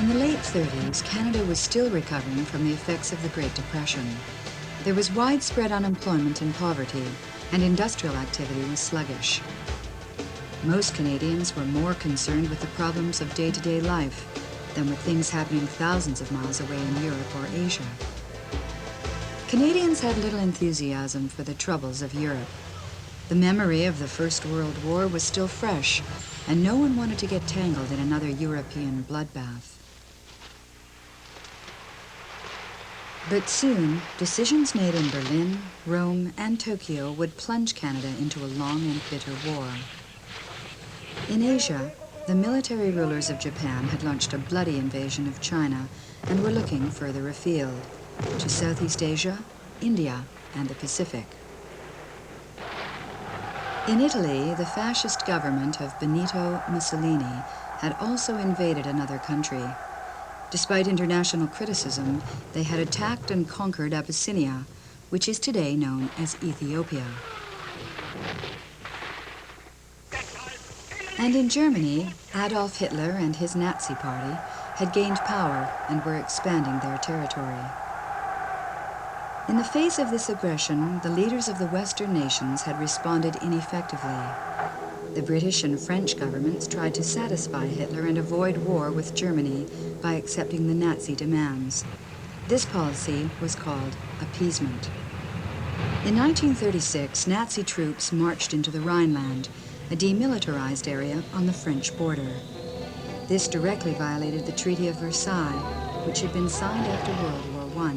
In the late 30s, Canada was still recovering from the effects of the Great Depression. There was widespread unemployment and poverty, and industrial activity was sluggish. Most Canadians were more concerned with the problems of day-to-day life than with things happening thousands of miles away in Europe or Asia. Canadians had little enthusiasm for the troubles of Europe. The memory of the First World War was still fresh, and no one wanted to get tangled in another European bloodbath. But soon, decisions made in Berlin, Rome, and Tokyo would plunge Canada into a long and bitter war. In Asia, the military rulers of Japan had launched a bloody invasion of China and were looking further afield, to Southeast Asia, India, and the Pacific. In Italy, the fascist government of Benito Mussolini had also invaded another country. Despite international criticism, they had attacked and conquered Abyssinia, which is today known as Ethiopia. And in Germany, Adolf Hitler and his Nazi party had gained power and were expanding their territory. In the face of this aggression, the leaders of the Western nations had responded ineffectively. The British and French governments tried to satisfy Hitler and avoid war with Germany by accepting the Nazi demands. This policy was called appeasement. In 1936, Nazi troops marched into the Rhineland, a demilitarized area on the French border. This directly violated the Treaty of Versailles, which had been signed after World War I.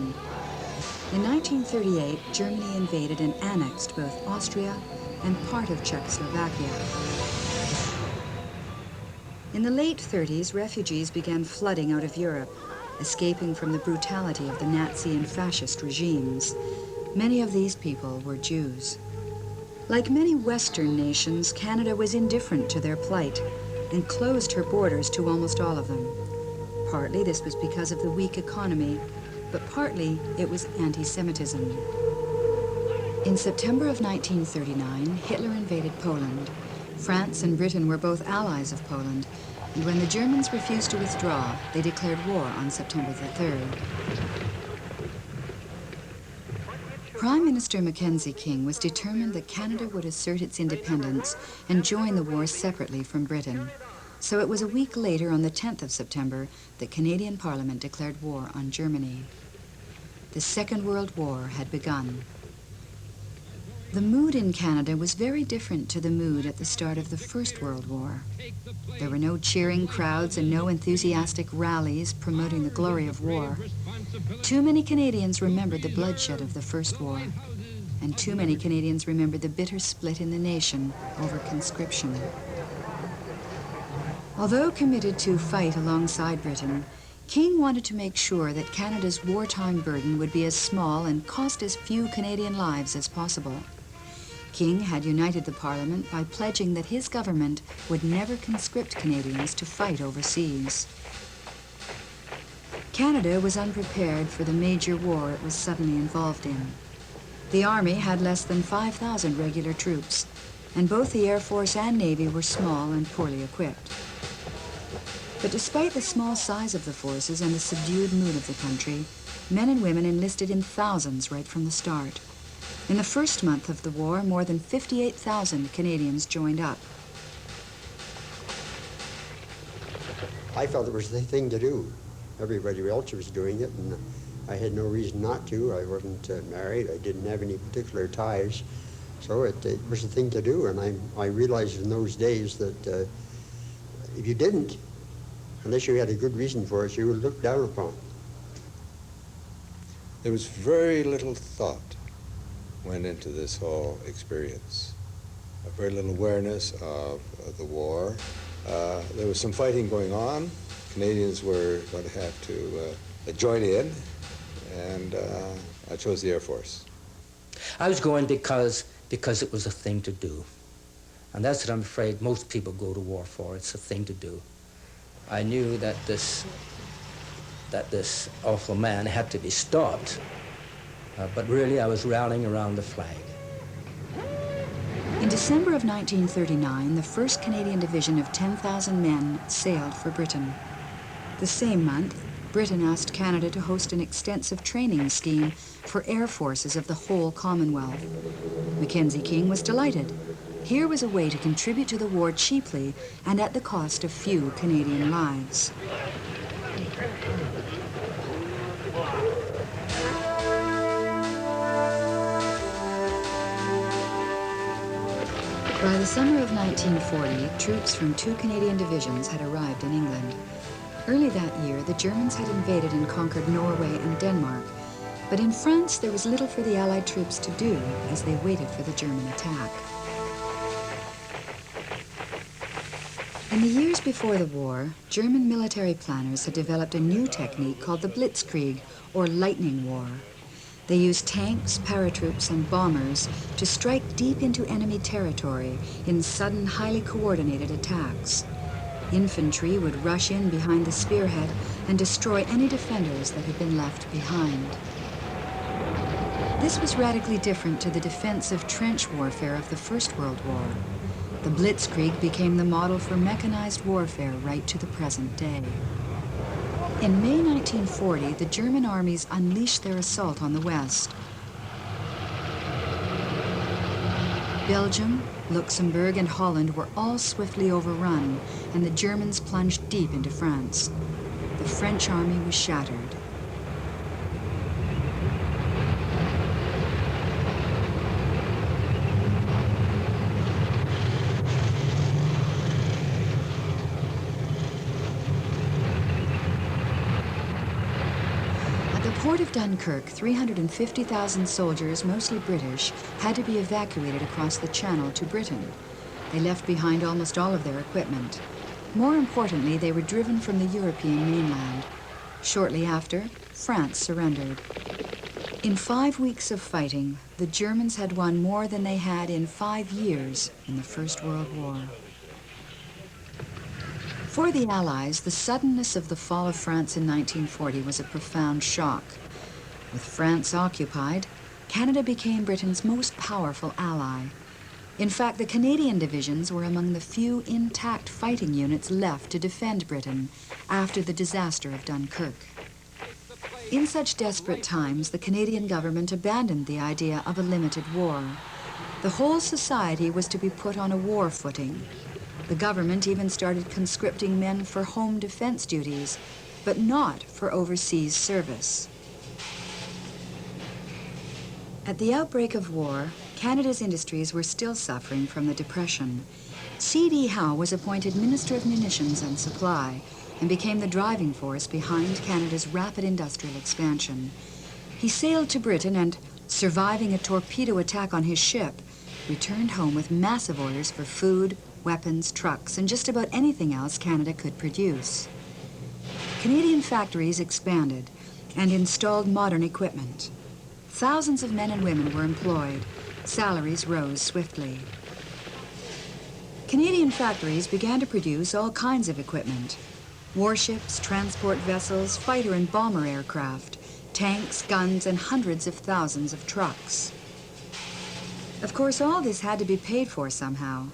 In 1938, Germany invaded and annexed both Austria and part of Czechoslovakia. In the late 30s, refugees began flooding out of Europe, escaping from the brutality of the Nazi and fascist regimes. Many of these people were Jews. Like many Western nations, Canada was indifferent to their plight and closed her borders to almost all of them. Partly this was because of the weak economy, but partly it was anti-Semitism. In September of 1939, Hitler invaded Poland. France and Britain were both allies of Poland, and when the Germans refused to withdraw, they declared war on September the 3rd. Prime Minister Mackenzie King was determined that Canada would assert its independence and join the war separately from Britain. So it was a week later, on the 10th of September, that Canadian Parliament declared war on Germany. The Second World War had begun. The mood in Canada was very different to the mood at the start of the First World War. There were no cheering crowds and no enthusiastic rallies promoting the glory of war. Too many Canadians remembered the bloodshed of the First War, and too many Canadians remembered the bitter split in the nation over conscription. Although committed to fight alongside Britain, King wanted to make sure that Canada's wartime burden would be as small and cost as few Canadian lives as possible. King had united the Parliament by pledging that his government would never conscript Canadians to fight overseas. Canada was unprepared for the major war it was suddenly involved in. The Army had less than 5,000 regular troops, and both the Air Force and Navy were small and poorly equipped. But despite the small size of the forces and the subdued mood of the country, men and women enlisted in thousands right from the start. In the first month of the war, more than 58,000 Canadians joined up. I felt it was the thing to do. Everybody else was doing it, and I had no reason not to. I wasn't married. I didn't have any particular ties. So it was the thing to do, and I realized in those days that if you didn't, unless you had a good reason for it, you were looked down upon. There was very little thought went into this whole experience. Very little awareness of the war. There was some fighting going on. Canadians were going to have to join in, and I chose the Air Force. I was going because it was a thing to do. And that's what I'm afraid most people go to war for. It's a thing to do. I knew that this awful man had to be stopped, but really I was rallying around the flag. In December of 1939, the 1st Canadian Division of 10,000 men sailed for Britain. The same month, Britain asked Canada to host an extensive training scheme for air forces of the whole Commonwealth. Mackenzie King was delighted. Here was a way to contribute to the war cheaply and at the cost of few Canadian lives. By the summer of 1940, troops from 2 Canadian divisions had arrived in England. Early that year, the Germans had invaded and conquered Norway and Denmark, but in France there was little for the Allied troops to do as they waited for the German attack. In the years before the war, German military planners had developed a new technique called the Blitzkrieg, or lightning war. They used tanks, paratroops, and bombers to strike deep into enemy territory in sudden, highly coordinated attacks. Infantry would rush in behind the spearhead and destroy any defenders that had been left behind. This was radically different to the defensive trench warfare of the First World War. The Blitzkrieg became the model for mechanized warfare right to the present day. In May 1940, the German armies unleashed their assault on the West. Belgium, Luxembourg, and Holland were all swiftly overrun, and the Germans plunged deep into France. The French army was shattered. At the port of Dunkirk, 350,000 soldiers, mostly British, had to be evacuated across the Channel to Britain. They left behind almost all of their equipment. More importantly, they were driven from the European mainland. Shortly after, France surrendered. In 5 weeks of fighting, the Germans had won more than they had in 5 years in the First World War. For the Allies, the suddenness of the fall of France in 1940 was a profound shock. With France occupied, Canada became Britain's most powerful ally. In fact, the Canadian divisions were among the few intact fighting units left to defend Britain after the disaster of Dunkirk. In such desperate times, the Canadian government abandoned the idea of a limited war. The whole society was to be put on a war footing. The government even started conscripting men for home defense duties, but not for overseas service. At the outbreak of war, Canada's industries were still suffering from the Depression. C.D. Howe was appointed Minister of Munitions and Supply and became the driving force behind Canada's rapid industrial expansion. He sailed to Britain and, surviving a torpedo attack on his ship, returned home with massive orders for food, weapons, trucks, and just about anything else Canada could produce. Canadian factories expanded and installed modern equipment. Thousands of men and women were employed. Salaries rose swiftly. Canadian factories began to produce all kinds of equipment: warships, transport vessels, fighter and bomber aircraft, tanks, guns, and hundreds of thousands of trucks. Of course, all this had to be paid for somehow.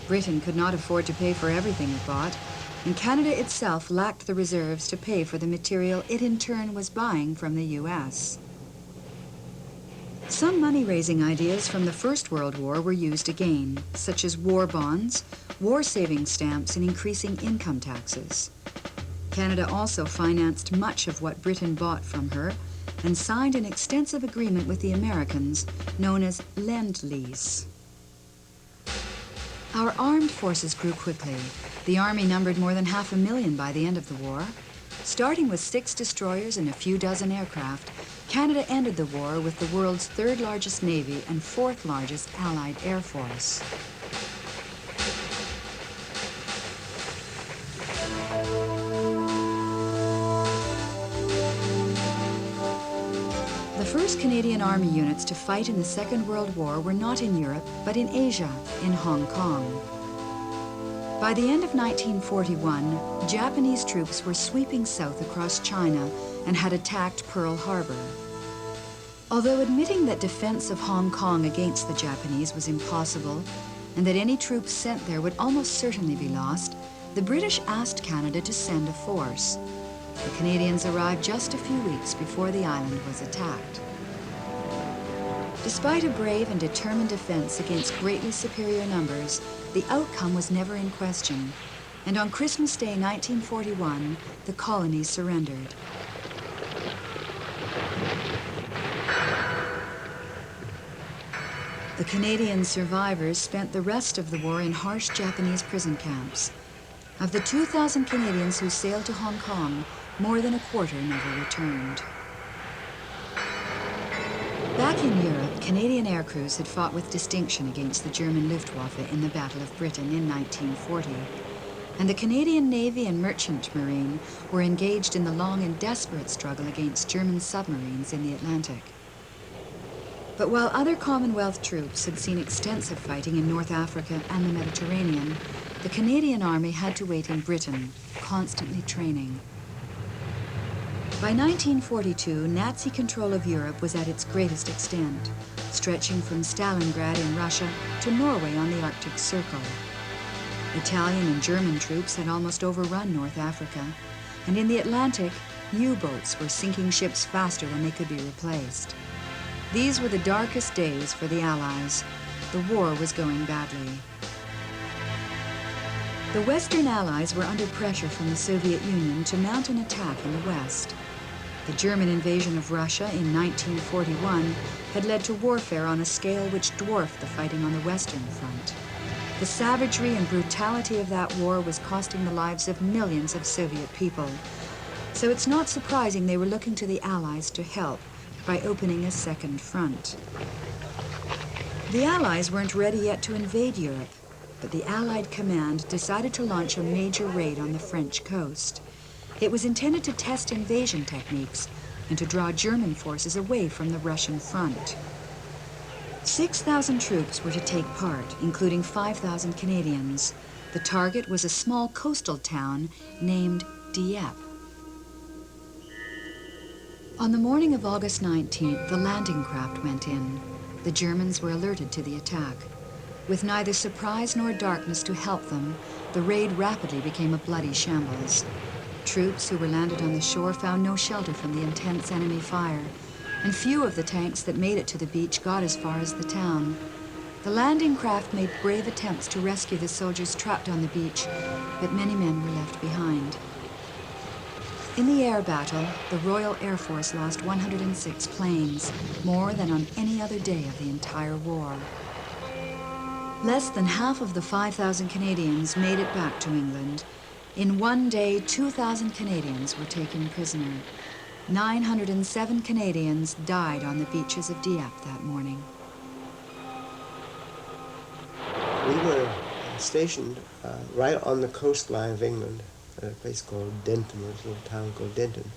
Britain could not afford to pay for everything it bought, and Canada itself lacked the reserves to pay for the material it in turn was buying from the U.S. Some money-raising ideas from the First World War were used again, such as war bonds, war saving stamps, and increasing income taxes. Canada also financed much of what Britain bought from her and signed an extensive agreement with the Americans known as Lend-Lease. Our armed forces grew quickly. The Army numbered more than 500,000 by the end of the war. Starting with 6 destroyers and a few dozen aircraft, Canada ended the war with the world's 3rd largest Navy and 4th largest Allied Air Force. The first Canadian Army units to fight in the Second World War were not in Europe, but in Asia, in Hong Kong. By the end of 1941, Japanese troops were sweeping south across China and had attacked Pearl Harbor. Although admitting that defense of Hong Kong against the Japanese was impossible and that any troops sent there would almost certainly be lost, the British asked Canada to send a force. The Canadians arrived just a few weeks before the island was attacked. Despite a brave and determined defense against greatly superior numbers, the outcome was never in question, and on Christmas Day 1941, the colony surrendered. The Canadian survivors spent the rest of the war in harsh Japanese prison camps. Of the 2,000 Canadians who sailed to Hong Kong, more than a quarter never returned. Back in Europe, Canadian air crews had fought with distinction against the German Luftwaffe in the Battle of Britain in 1940. And the Canadian Navy and Merchant Marine were engaged in the long and desperate struggle against German submarines in the Atlantic. But while other Commonwealth troops had seen extensive fighting in North Africa and the Mediterranean, the Canadian Army had to wait in Britain, constantly training. By 1942, Nazi control of Europe was at its greatest extent, stretching from Stalingrad in Russia to Norway on the Arctic Circle. Italian and German troops had almost overrun North Africa, and in the Atlantic, U-boats were sinking ships faster than they could be replaced. These were the darkest days for the Allies. The war was going badly. The Western Allies were under pressure from the Soviet Union to mount an attack in the West. The German invasion of Russia in 1941 had led to warfare on a scale which dwarfed the fighting on the Western Front. The savagery and brutality of that war was costing the lives of millions of Soviet people. So it's not surprising they were looking to the Allies to help by opening a second front. The Allies weren't ready yet to invade Europe, but the Allied command decided to launch a major raid on the French coast. It was intended to test invasion techniques and to draw German forces away from the Russian front. 6,000 troops were to take part, including 5,000 Canadians. The target was a small coastal town named Dieppe. On the morning of August 19th, the landing craft went in. The Germans were alerted to the attack. With neither surprise nor darkness to help them, the raid rapidly became a bloody shambles. Troops who were landed on the shore found no shelter from the intense enemy fire, and few of the tanks that made it to the beach got as far as the town. The landing craft made brave attempts to rescue the soldiers trapped on the beach, but many men were left behind. In the air battle, the Royal Air Force lost 106 planes, more than on any other day of the entire war. Less than half of the 5,000 Canadians made it back to England. In one day, 2,000 Canadians were taken prisoner. 907 Canadians died on the beaches of Dieppe that morning. We were stationed right on the coastline of England, at a place called Denton, a little town called Denton,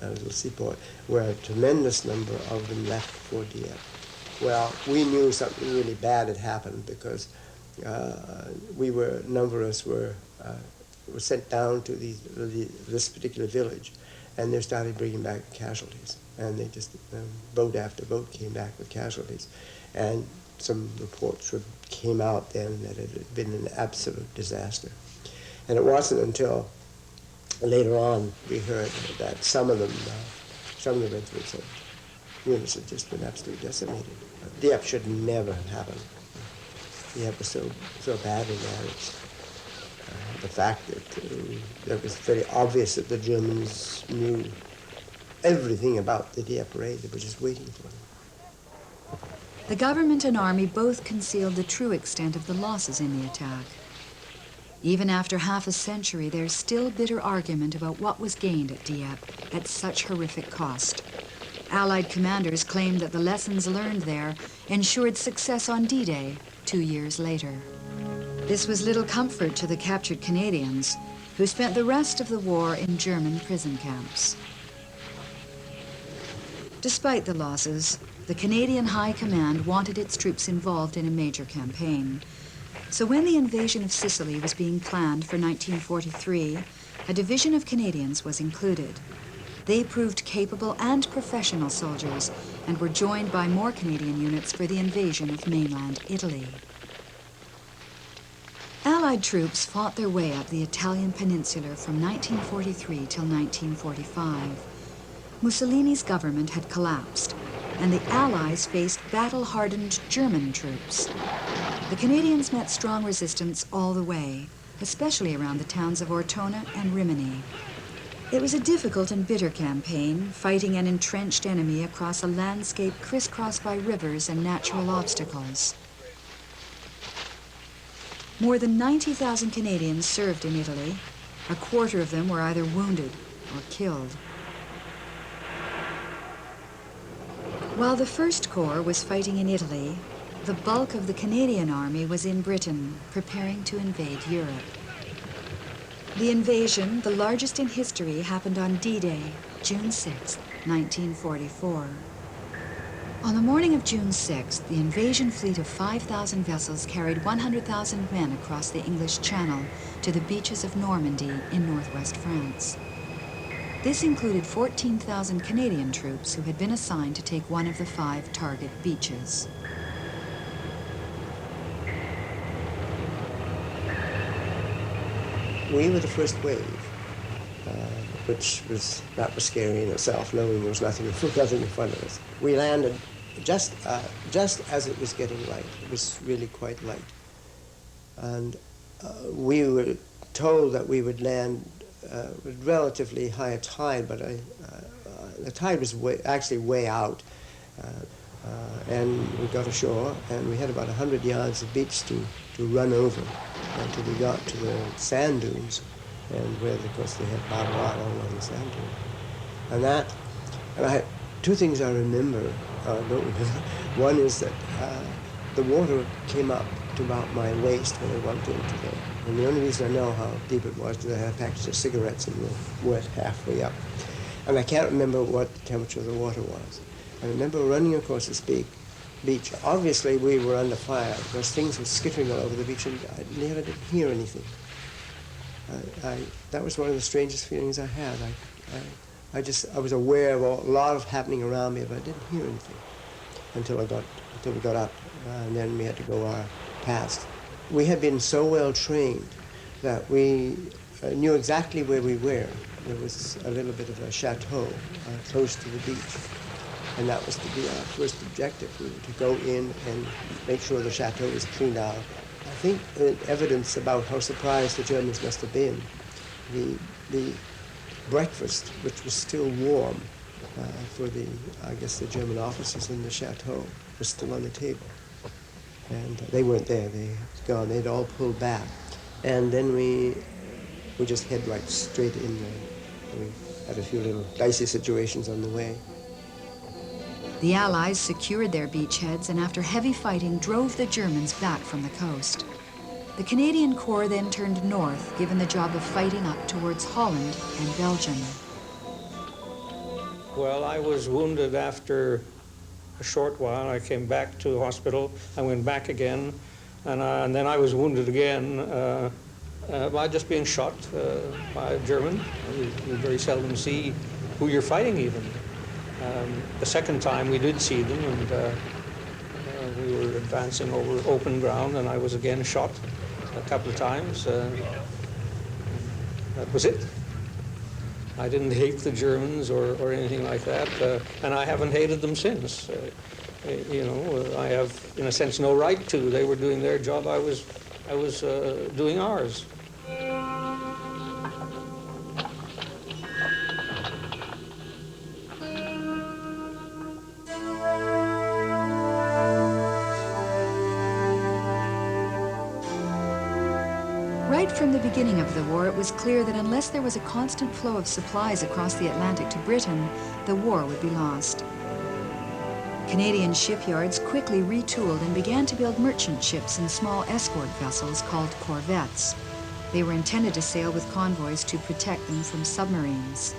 a little seaport, where a tremendous number of them left for Dieppe. Well, we knew something really bad had happened because a number of us were sent down to this particular village, and they started bringing back casualties. And they just, boat after boat came back with casualties. And some reports came out then that it had been an absolute disaster. And it wasn't until later on we heard that some of the regiments units had just been absolutely decimated. Dieppe should never have happened. Dieppe was so badly managed. The fact that it was very obvious that the Germans knew everything about the Dieppe raid. They were just waiting for them. The government and army both concealed the true extent of the losses in the attack. Even after half a century, there's still bitter argument about what was gained at Dieppe at such horrific cost. Allied commanders claimed that the lessons learned there ensured success on D-Day 2 years later. This was little comfort to the captured Canadians, who spent the rest of the war in German prison camps. Despite the losses, the Canadian High Command wanted its troops involved in a major campaign. So when the invasion of Sicily was being planned for 1943, a division of Canadians was included. They proved capable and professional soldiers and were joined by more Canadian units for the invasion of mainland Italy. Allied Allied troops fought their way up the Italian peninsula from 1943 till 1945. Mussolini's government had collapsed, and the Allies faced battle-hardened German troops. The Canadians met strong resistance all the way, especially around the towns of Ortona and Rimini. It was a difficult and bitter campaign, fighting an entrenched enemy across a landscape crisscrossed by rivers and natural obstacles. More than 90,000 Canadians served in Italy. A quarter of them were either wounded or killed. While the First Corps was fighting in Italy, the bulk of the Canadian Army was in Britain, preparing to invade Europe. The invasion, the largest in history, happened on D-Day, June 6, 1944. On the morning of June 6th, the invasion fleet of 5,000 vessels carried 100,000 men across the English Channel to the beaches of Normandy in northwest France. This included 14,000 Canadian troops who had been assigned to take one of the 5 target beaches. We were the first wave, which was scary in itself, knowing there was nothing in front of us. We landed just as it was getting light. It was really quite light. And we were told that we would land with relatively high tide, but the tide was actually way out. And we got ashore, and we had about 100 yards of beach to run over until we got to the sand dunes, and where, of course, they had barbed wire all along the sand dune. And two things I remember, don't remember. One is that the water came up to about my waist when I walked into there. And the only reason I know how deep it was is I had a package of cigarettes and were wet halfway up. And I can't remember what the temperature of the water was. I remember running across this beach. Obviously, we were under fire because things were skittering all over the beach, and I never did hear anything. That was one of the strangest feelings I had. I was aware of a lot of happening around me, but I didn't hear anything until we got up, and then we had to go our paths. We had been so well trained that we knew exactly where we were. There was a little bit of a chateau close to the beach. And that was to be our first objective, to go in and make sure the chateau was cleaned out. I think evidence about how surprised the Germans must have been. The breakfast, which was still warm for the German officers in the chateau, was still on the table. And they weren't there, they had gone, they'd all pulled back. And then we just head right straight in there. We had a few little dicey situations on the way. The Allies secured their beachheads and after heavy fighting drove the Germans back from the coast. The Canadian Corps then turned north, given the job of fighting up towards Holland and Belgium. Well, I was wounded after a short while. I came back to the hospital. I went back again, and then I was wounded again by just being shot by a German. You very seldom see who you're fighting even. The second time we did see them, and we were advancing over open ground, and I was again shot a couple of times. That was it. I didn't hate the Germans or anything like that, and I haven't hated them since. I have, in a sense, no right to. They were doing their job. I was doing ours. Right from the beginning of the war, it was clear that unless there was a constant flow of supplies across the Atlantic to Britain, the war would be lost. Canadian shipyards quickly retooled and began to build merchant ships and small escort vessels called corvettes. They were intended to sail with convoys to protect them from submarines.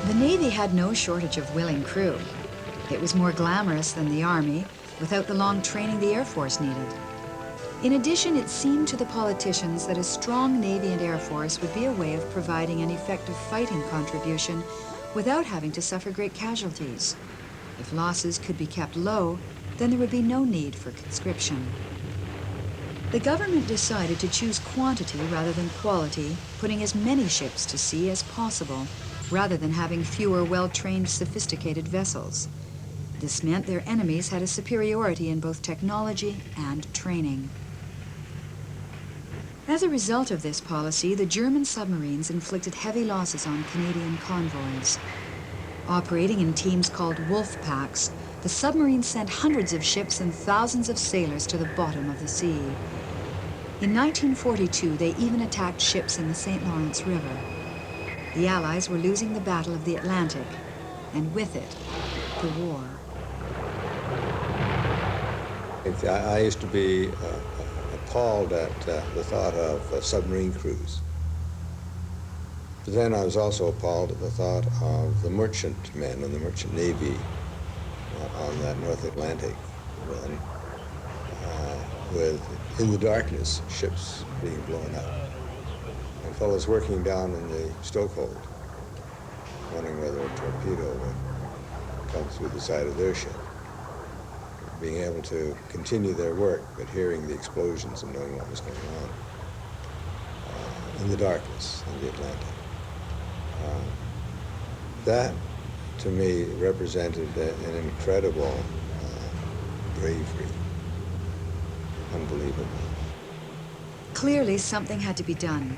The Navy had no shortage of willing crew. It was more glamorous than the Army, without the long training the Air Force needed. In addition, it seemed to the politicians that a strong Navy and Air Force would be a way of providing an effective fighting contribution without having to suffer great casualties. If losses could be kept low, then there would be no need for conscription. The government decided to choose quantity rather than quality, putting as many ships to sea as possible, rather than having fewer well-trained, sophisticated vessels. This meant their enemies had a superiority in both technology and training. As a result of this policy, the German submarines inflicted heavy losses on Canadian convoys. Operating in teams called wolf packs, the submarines sent hundreds of ships and thousands of sailors to the bottom of the sea. In 1942, they even attacked ships in the St. Lawrence River. The Allies were losing the Battle of the Atlantic, and with it, the war. I used to be appalled at the thought of submarine crews. But then I was also appalled at the thought of the merchant men and the merchant navy on that North Atlantic run, with, in the darkness, ships being blown up. And fellows working down in the stokehold, wondering whether a torpedo would come through the side of their ship. Being able to continue their work, but hearing the explosions and knowing what was going on in the darkness in the Atlantic. That, to me, represented an incredible bravery. Unbelievable. Clearly, something had to be done.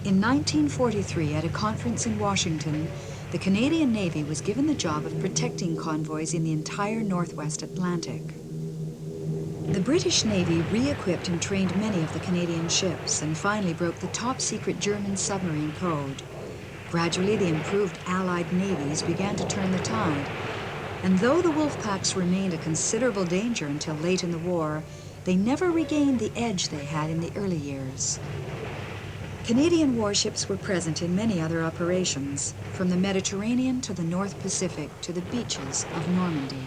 In 1943, at a conference in Washington, the Canadian Navy was given the job of protecting convoys in the entire Northwest Atlantic. The British Navy re-equipped and trained many of the Canadian ships and finally broke the top-secret German submarine code. Gradually, the improved Allied navies began to turn the tide. And though the wolf packs remained a considerable danger until late in the war, they never regained the edge they had in the early years. Canadian warships were present in many other operations, from the Mediterranean to the North Pacific to the beaches of Normandy.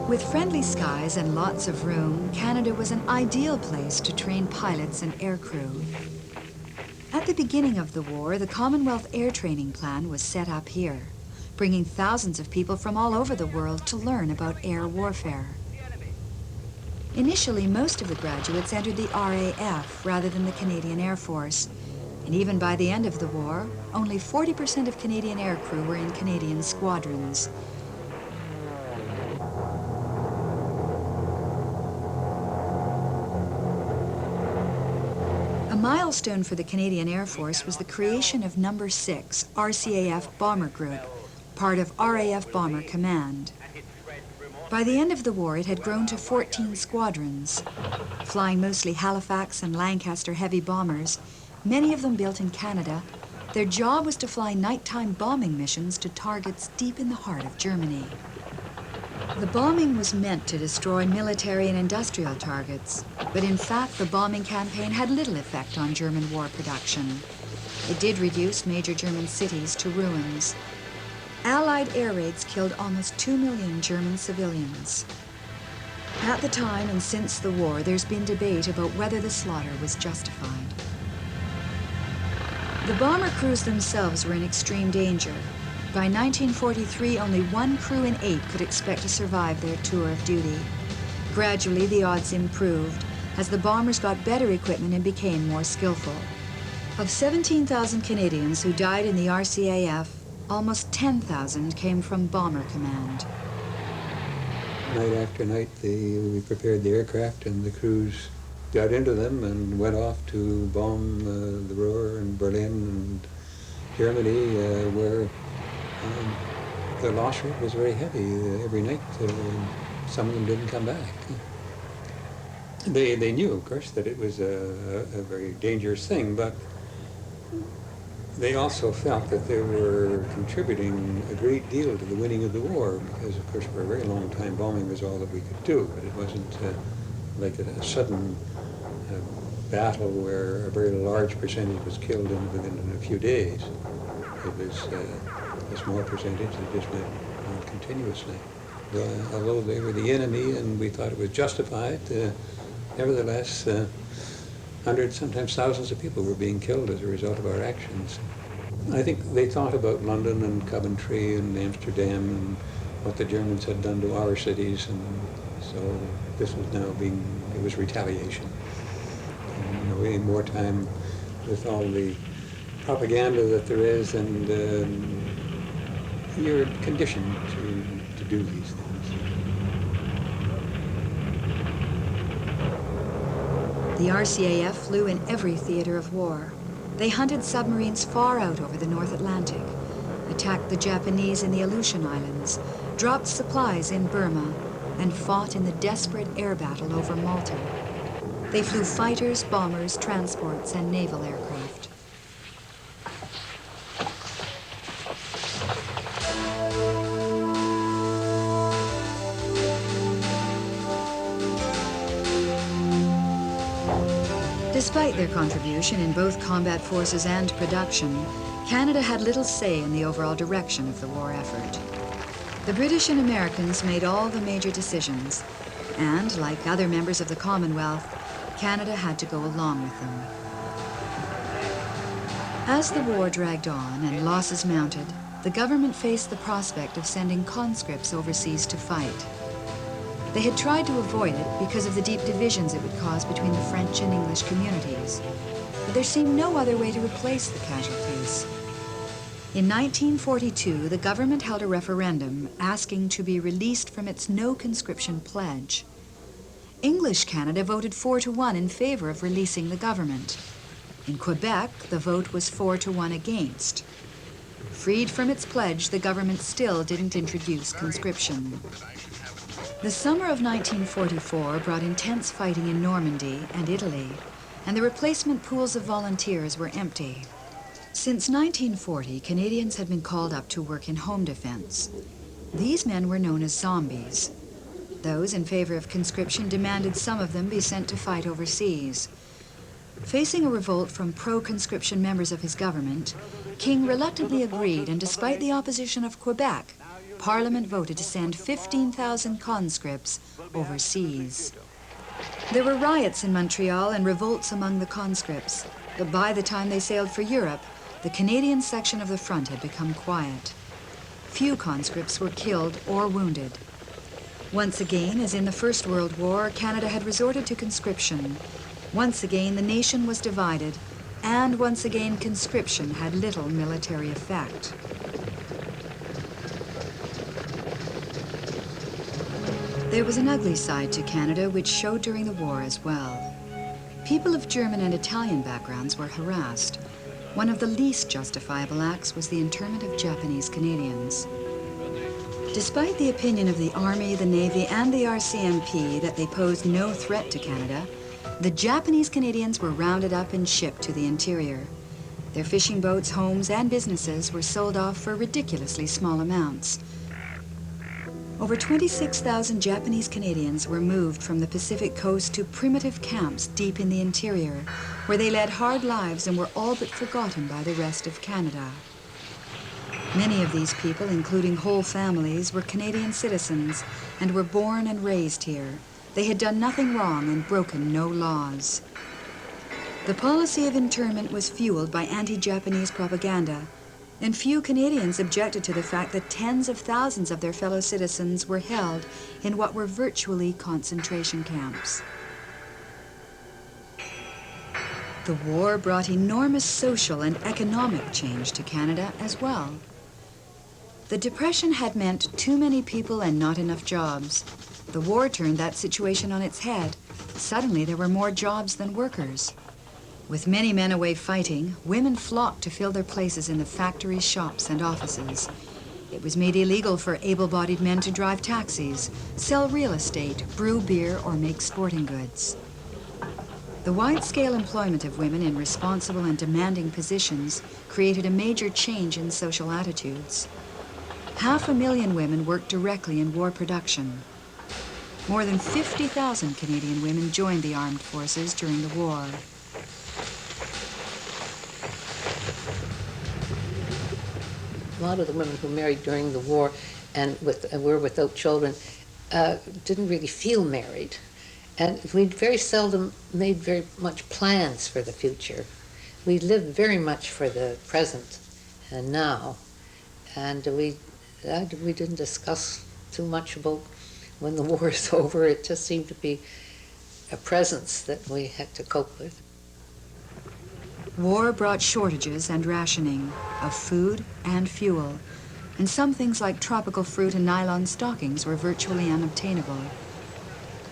With friendly skies and lots of room, Canada was an ideal place to train pilots and aircrew. At the beginning of the war, the Commonwealth Air Training Plan was set up here, bringing thousands of people from all over the world to learn about air warfare. Initially, most of the graduates entered the RAF rather than the Canadian Air Force, and even by the end of the war, only 40% of Canadian aircrew were in Canadian squadrons. A milestone for the Canadian Air Force was the creation of No. 6 RCAF Bomber Group, part of RAF Bomber Command. By the end of the war, it had grown to 14 squadrons. Flying mostly Halifax and Lancaster heavy bombers, many of them built in Canada, their job was to fly nighttime bombing missions to targets deep in the heart of Germany. The bombing was meant to destroy military and industrial targets, but in fact the bombing campaign had little effect on German war production. It did reduce major German cities to ruins. Allied air raids killed almost 2 million German civilians. At the time and since the war, there's been debate about whether the slaughter was justified. The bomber crews themselves were in extreme danger. By 1943, only 1 crew in 8 could expect to survive their tour of duty. Gradually, the odds improved as the bombers got better equipment and became more skillful. Of 17,000 Canadians who died in the RCAF, almost 10,000 came from Bomber Command. Night after night, we prepared the aircraft and the crews got into them and went off to bomb the Ruhr and Berlin and Germany, where the loss rate was very heavy. Every night, some of them didn't come back. They knew, of course, that it was a very dangerous thing, but they also felt that they were contributing a great deal to the winning of the war, because, of course, for a very long time, bombing was all that we could do, but it wasn't like a sudden battle where a very large percentage was killed within a few days. It was a small percentage that just went on continuously. Although they were the enemy and we thought it was justified, nevertheless, hundreds, sometimes thousands of people were being killed as a result of our actions. I think they thought about London and Coventry and Amsterdam and what the Germans had done to our cities, and so this was now it was retaliation. And, in wartime, with all the propaganda that there is, and you're conditioned to do these things. The RCAF flew in every theater of war. They hunted submarines far out over the North Atlantic, attacked the Japanese in the Aleutian Islands, dropped supplies in Burma, and fought in the desperate air battle over Malta. They flew fighters, bombers, transports, and naval aircraft. Despite their contribution in both combat forces and production, Canada had little say in the overall direction of the war effort. The British and Americans made all the major decisions, and, like other members of the Commonwealth, Canada had to go along with them. As the war dragged on and losses mounted, the government faced the prospect of sending conscripts overseas to fight. They had tried to avoid it because of the deep divisions it would cause between the French and English communities, but there seemed no other way to replace the casualties. In 1942, the government held a referendum asking to be released from its no conscription pledge. English Canada voted 4-1 in favor of releasing the government. In Quebec, the vote was 4-1 against. Freed from its pledge, the government still didn't introduce conscription. The summer of 1944 brought intense fighting in Normandy and Italy, and the replacement pools of volunteers were empty. Since 1940, Canadians had been called up to work in home defense. These men were known as zombies. Those in favor of conscription demanded some of them be sent to fight overseas. Facing a revolt from pro-conscription members of his government, King reluctantly agreed, and despite the opposition of Quebec, Parliament voted to send 15,000 conscripts overseas. There were riots in Montreal and revolts among the conscripts, but by the time they sailed for Europe, the Canadian section of the front had become quiet. Few conscripts were killed or wounded. Once again, as in the First World War, Canada had resorted to conscription. Once again, the nation was divided, and once again, conscription had little military effect. There was an ugly side to Canada which showed during the war as well. People of German and Italian backgrounds were harassed. One of the least justifiable acts was the internment of Japanese Canadians. Despite the opinion of the Army, the Navy, and the RCMP that they posed no threat to Canada, the Japanese Canadians were rounded up and shipped to the interior. Their fishing boats, homes, and businesses were sold off for ridiculously small amounts. Over 26,000 Japanese Canadians were moved from the Pacific coast to primitive camps deep in the interior, where they led hard lives and were all but forgotten by the rest of Canada. Many of these people, including whole families, were Canadian citizens and were born and raised here. They had done nothing wrong and broken no laws. The policy of internment was fueled by anti-Japanese propaganda, and few Canadians objected to the fact that tens of thousands of their fellow citizens were held in what were virtually concentration camps. The war brought enormous social and economic change to Canada as well. The Depression had meant too many people and not enough jobs. The war turned that situation on its head. Suddenly there were more jobs than workers. With many men away fighting, women flocked to fill their places in the factories, shops, and offices. It was made illegal for able-bodied men to drive taxis, sell real estate, brew beer, or make sporting goods. The wide-scale employment of women in responsible and demanding positions created a major change in social attitudes. 500,000 women worked directly in war production. More than 50,000 Canadian women joined the armed forces during the war. A lot of the women who married during the war and were without children didn't really feel married. And we very seldom made very much plans for the future. We lived very much for the present and now. And we didn't discuss too much about when the war is over. It just seemed to be a presence that we had to cope with. War brought shortages and rationing of food and fuel, and some things like tropical fruit and nylon stockings were virtually unobtainable.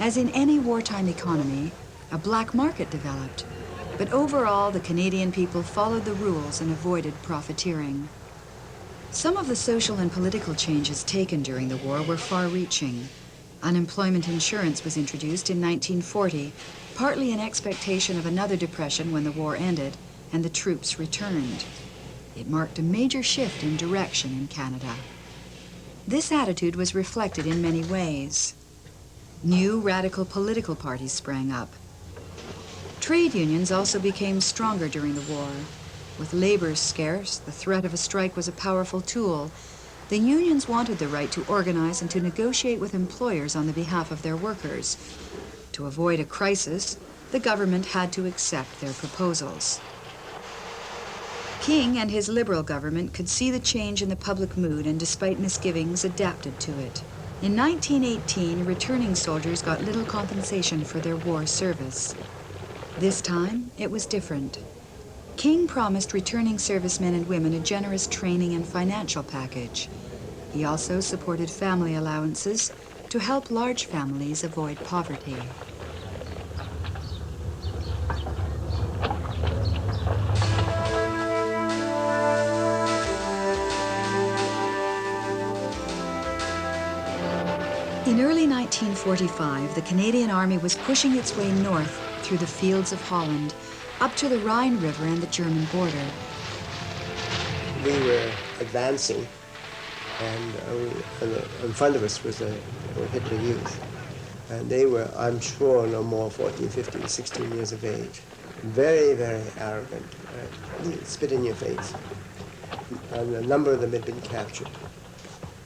As in any wartime economy, a black market developed, but overall the Canadian people followed the rules and avoided profiteering. Some of the social and political changes taken during the war were far-reaching. Unemployment insurance was introduced in 1940, partly in expectation of another depression when the war ended and the troops returned. It marked a major shift in direction in Canada. This attitude was reflected in many ways. New radical political parties sprang up. Trade unions also became stronger during the war. With labor scarce, the threat of a strike was a powerful tool. The unions wanted the right to organize and to negotiate with employers on the behalf of their workers. To avoid a crisis, the government had to accept their proposals. King and his Liberal government could see the change in the public mood and, despite misgivings, adapted to it. In 1918, returning soldiers got little compensation for their war service. This time, it was different. King promised returning servicemen and women a generous training and financial package. He also supported family allowances to help large families avoid poverty. In early 1945, the Canadian Army was pushing its way north through the fields of Holland, up to the Rhine River and the German border. We were advancing, and in front of us was the Hitler Youth. And they were, I'm sure, no more 14, 15, 16 years of age. Very, very arrogant, spit in your face. And a number of them had been captured.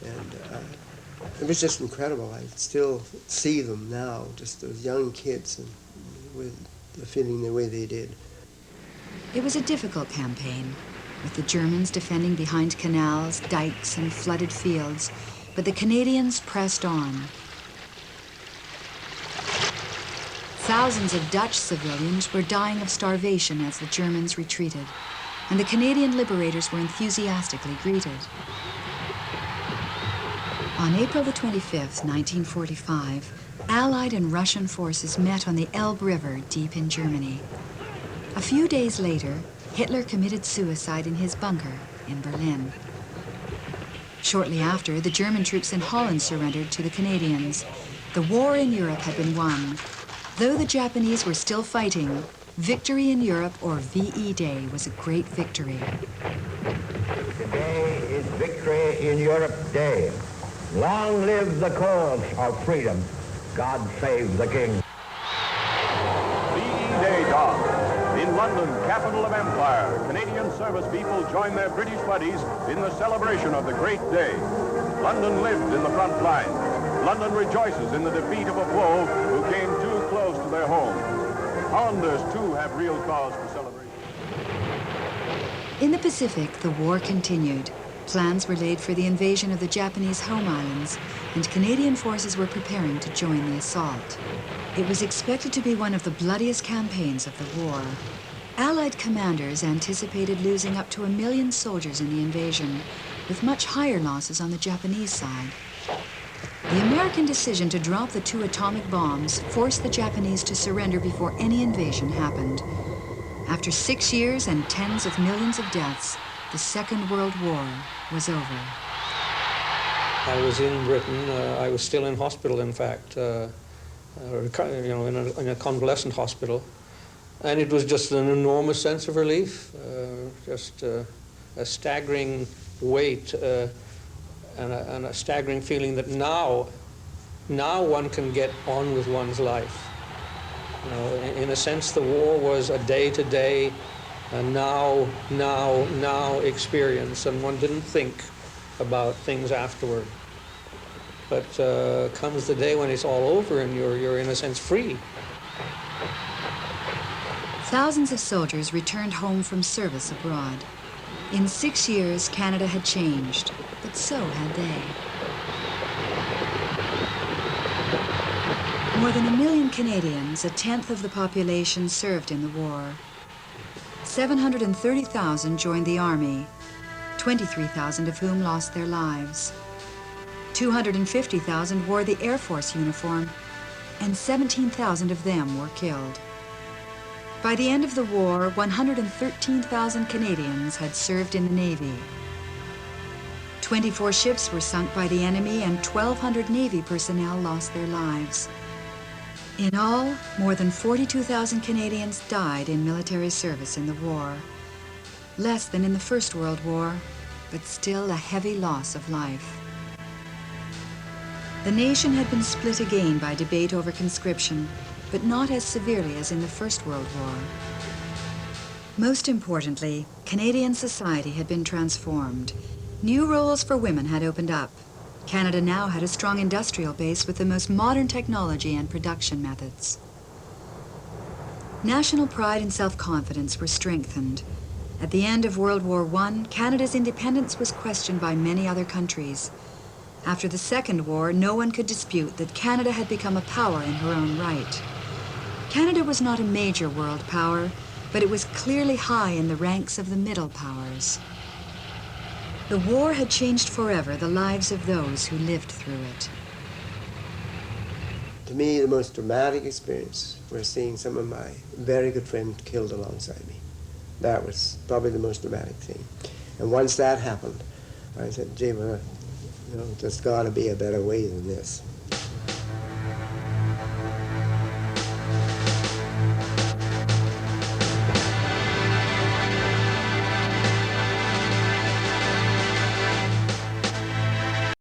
And it was just incredible. I still see them now, just those young kids, and with the feeling the way they did. It was a difficult campaign, with the Germans defending behind canals, dikes, and flooded fields, but the Canadians pressed on. Thousands of Dutch civilians were dying of starvation as the Germans retreated, and the Canadian liberators were enthusiastically greeted. On April the 25th, 1945, Allied and Russian forces met on the Elbe River deep in Germany. A few days later, Hitler committed suicide in his bunker in Berlin. Shortly after, the German troops in Holland surrendered to the Canadians. The war in Europe had been won. Though the Japanese were still fighting, victory in Europe, or VE Day, was a great victory. Today is Victory in Europe Day. Long live the cause of freedom. God save the King. VE Day dawn. In London, capital of empire, Canadian service people join their British buddies in the celebration of the great day. London lived in the front line. London rejoices in the defeat of a foe who came too close to their home. Hollanders, too, have real cause for celebration. In the Pacific, the war continued. Plans were laid for the invasion of the Japanese home islands, and Canadian forces were preparing to join the assault. It was expected to be one of the bloodiest campaigns of the war. Allied commanders anticipated losing up to 1 million soldiers in the invasion, with much higher losses on the Japanese side. The American decision to drop the 2 atomic bombs forced the Japanese to surrender before any invasion happened. After 6 years and tens of millions of deaths, the Second World War was over. I was in Britain. I was still in hospital, in fact, in a convalescent hospital. And it was just an enormous sense of relief, just a staggering weight and a staggering feeling that now one can get on with one's life. You know, in a sense, the war was a day-to-day, now experience, and one didn't think about things afterward. But comes the day when it's all over and you're in a sense free. Thousands of soldiers returned home from service abroad. In 6 years, Canada had changed, but so had they. More than 1 million Canadians, a tenth of the population, served in the war. 730,000 joined the Army, 23,000 of whom lost their lives. 250,000 wore the Air Force uniform, and 17,000 of them were killed. By the end of the war, 113,000 Canadians had served in the Navy. 24 ships were sunk by the enemy, and 1,200 Navy personnel lost their lives. In all, more than 42,000 Canadians died in military service in the war. Less than in the First World War, but still a heavy loss of life. The nation had been split again by debate over conscription, but not as severely as in the First World War. Most importantly, Canadian society had been transformed. New roles for women had opened up. Canada now had a strong industrial base with the most modern technology and production methods. National pride and self-confidence were strengthened. At the end of World War I, Canada's independence was questioned by many other countries. After the Second War, no one could dispute that Canada had become a power in her own right. Canada was not a major world power, but it was clearly high in the ranks of the middle powers. The war had changed forever the lives of those who lived through it. To me, the most dramatic experience was seeing some of my very good friends killed alongside me. That was probably the most dramatic thing. And once that happened, I said, gee, well, there's got to be a better way than this.